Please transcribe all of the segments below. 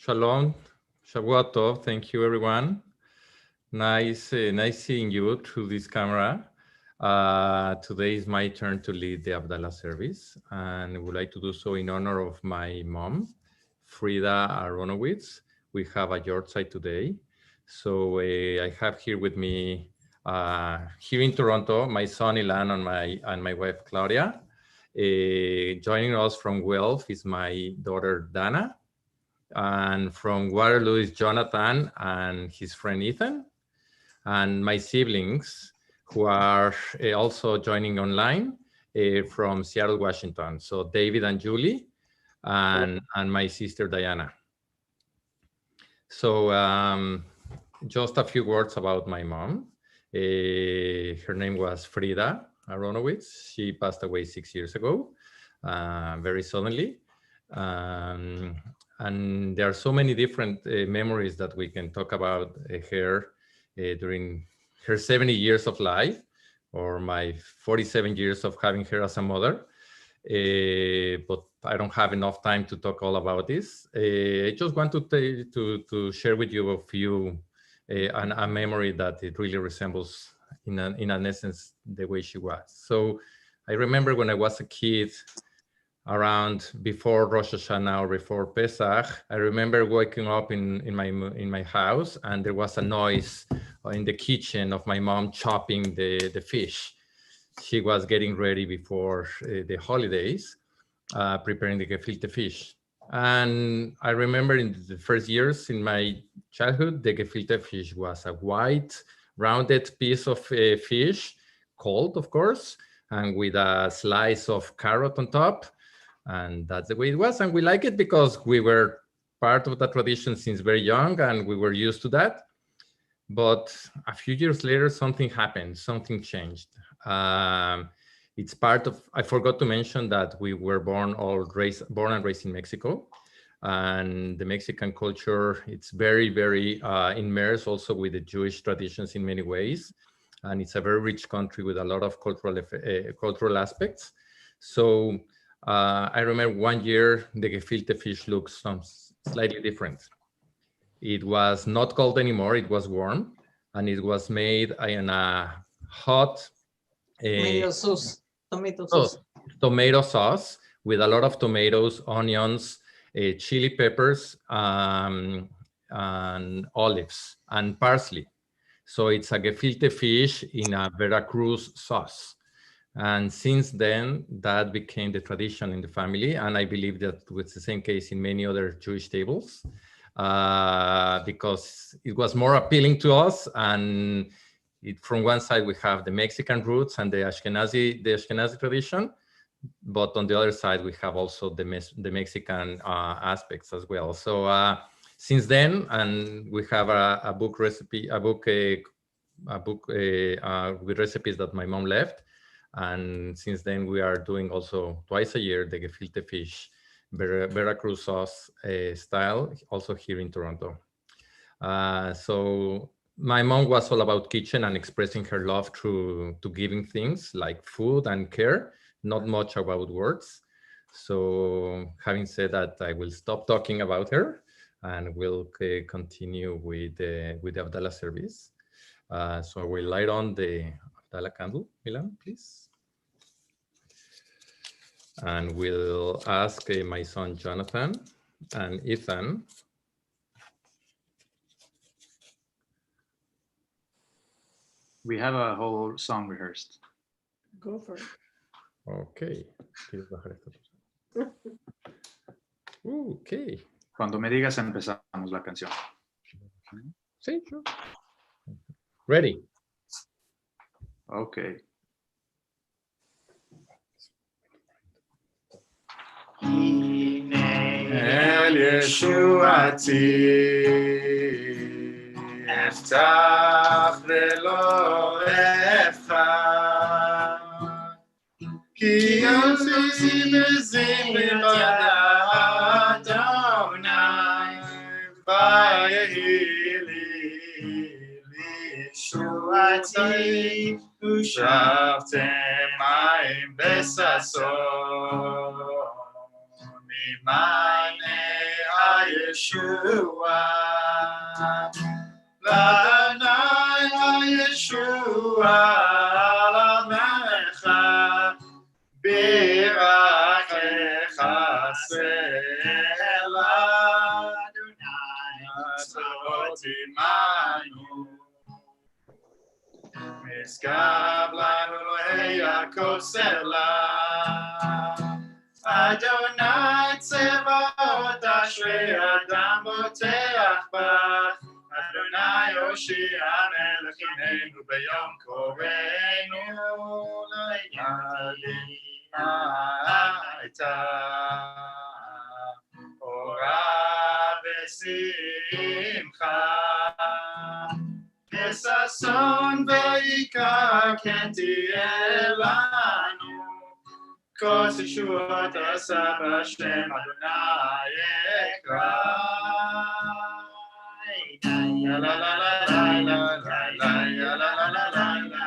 Shalom, Shavua Tov. Thank you, everyone. Nice seeing you through this camera. Today is my turn to lead the Havdalah service, and I would like to do so in honor of my mom, Frida Aronowitz. We have a yahrzeit today. So I have here with me, here in Toronto, my son Ilan and my wife Claudia. Joining us from Guelph is my daughter Dana. And from Waterloo is Jonathan and his friend Ethan, and my siblings who are also joining online from Seattle, Washington. So David and Julie, and my sister Diana. So just a few words about my mom. Her name was Frida Aronowitz. She passed away 6 years ago, very suddenly. And there are so many different memories that we can talk about her during her 70 years of life, or my 47 years of having her as a mother. But I don't have enough time to talk all about this. I just want to share with you a few, a memory that it really resembles in an essence the way she was. So I remember when I was a kid, around before Rosh Hashanah or before Pesach, I remember waking up in my house, and there was a noise in the kitchen of my mom chopping the fish. She was getting ready before the holidays, preparing the gefilte fish. And I remember in the first years in my childhood, the gefilte fish was a white, rounded piece of fish, cold, of course, and with a slice of carrot on top. And that's the way it was. And we like it because we were part of that tradition since very young, and we were used to that. But a few years later, something happened, something changed. It's part of, I forgot to mention that we were born and raised in Mexico. And the Mexican culture, it's very, very immersed also with the Jewish traditions in many ways. And it's a very rich country with a lot of cultural aspects. So I remember one year, the gefilte fish looks slightly different. It was not cold anymore, it was warm, and it was made in a hot Tomato sauce with a lot of tomatoes, onions, chili peppers, and olives, and parsley. So it's a gefilte fish in a Veracruz sauce. And since then, that became the tradition in the family. And I believe that was the same case in many other Jewish tables, because it was more appealing to us. And from one side, we have the Mexican roots and the Ashkenazi tradition. But on the other side, we have also the Mexican aspects as well. So since then, and we have a book with recipes that my mom left. And since then, we are doing also twice a year the gefilte fish, Veracruz sauce style, also here in Toronto. So my mom was all about kitchen and expressing her love through to giving things like food and care, not much about words. So having said that, I will stop talking about her and we'll continue with the Havdalah service. So we'll light on the Havdalah candle, Milan, please. And we'll ask my son Jonathan and Ethan. We have a whole song rehearsed. Go for it. Okay. Okay. Cuando me digas empezamos la canción. Sí, sure. Ready. Okay. El Yeshuati Eftach velo efcha Ki yosi bezim Adonai Vayehili Yeshuati Ushavtem mayim besason Mane Yeshua. L'Adonai Yeshua Lamecha Birakecha Sela Adonai Tzot Imanu Miskav Lanu Elohei Yaakov Sela Adonai Tzevaot Ashrei Adam Boteach Bach Adonai Hoshia Melech Ineinu B'yom Koreinu L'Yaliyata Ora V'Simcha V'Sason V'Yikar Ken Tiyeh Lanu Kos Yeshuot Asav Hashem Adonai Ekra La la la la la la la la la la la la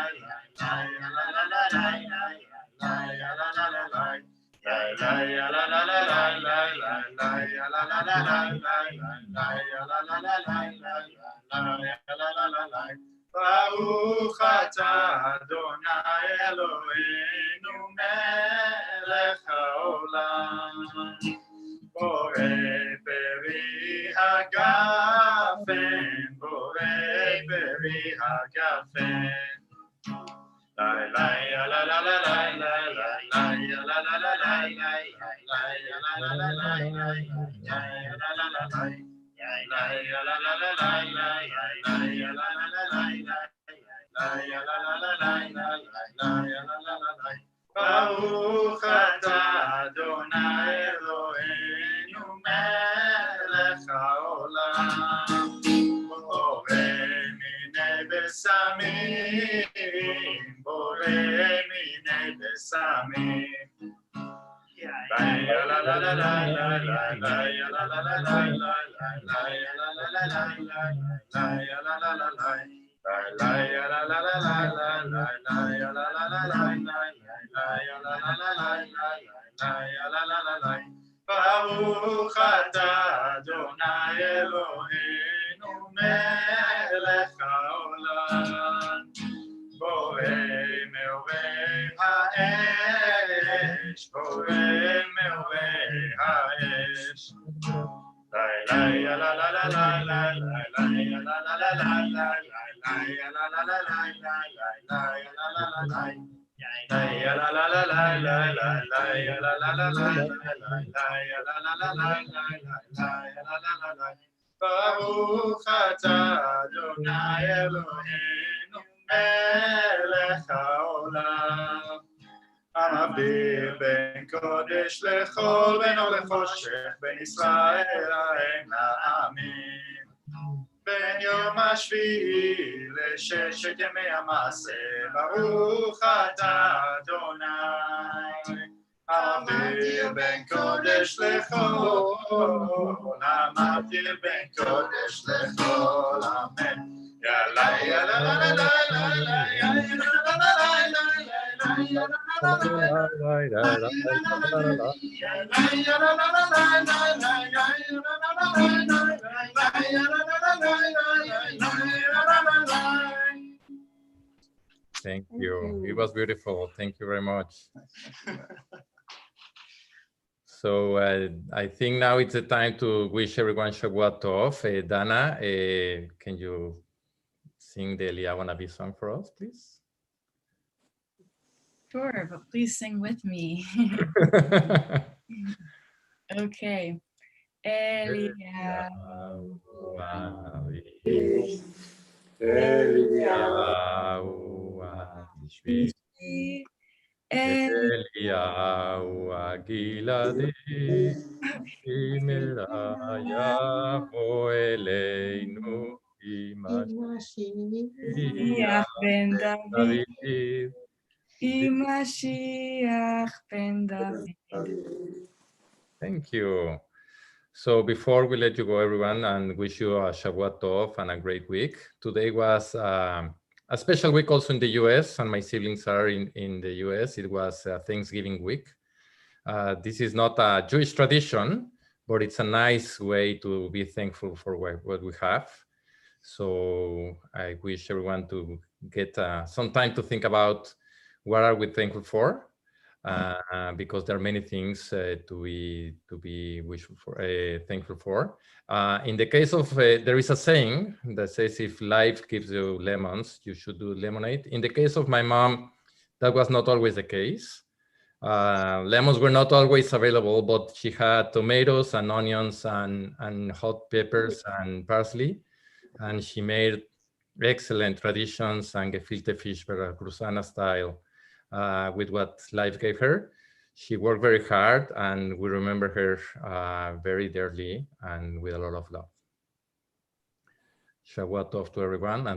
Baruch atah Adonai Eloheinu melech haolam Borei peri hagafen Borei peri hagafen Lai lai la la la la la la la lai la la la la la lai lai la la la la la lai la la la lai Baruch atah Adonai Eloheinu melech haolam Borei minei besamim Borei minei besamim Baruch atah Adonai Eloheinu melech haolam Borei meorei ha'esh Borei meorei ha'esh Lai lai la la la la la la lai la la la la la lai la la la la la lai la la la lai la la la la la la la la la la Baruch atah Adonai Eloheinu melech haolam המבדיל בין קודש לחול, בינו לחושך, בין ישראל להם לעמים. בין יום השביעי לששת ימי המעשה, ברוך אתה אדוני. המבדיל בין קודש לחול, המבדיל בין קודש לחול, אמן. יאללה יאללה לה לה לה לה לה יאללה לה לה לה Thank you. It was beautiful. Thank you very much. So I think now it's the time to wish everyone Shabbat Tov. Dana, can you sing the Eliyahu Navi song for us, please? Sure, but please sing with me. Okay. Eliyahu Eliyahu Agiladi Imera Yavo Eleinu Imashiach ben David, David. Mashiach ben David. Thank you. So before we let you go, everyone, and wish you a Shabbat Tov and a great week. Today was a special week also in the US, and my siblings are in the US. It was Thanksgiving week. This is not a Jewish tradition, but it's a nice way to be thankful for what we have. So I wish everyone to get some time to think about what are we thankful for, because there are many things to be wishful for, thankful for. In the case of, there is a saying that says, if life gives you lemons, you should do lemonade. In the case of my mom, that was not always the case. Lemons were not always available, but she had tomatoes and onions and hot peppers and parsley. And she made excellent traditions and gefilte fish, Veracruzana style, with what life gave her. She worked very hard, and we remember her very dearly and with a lot of love. Shabbat off to everyone. And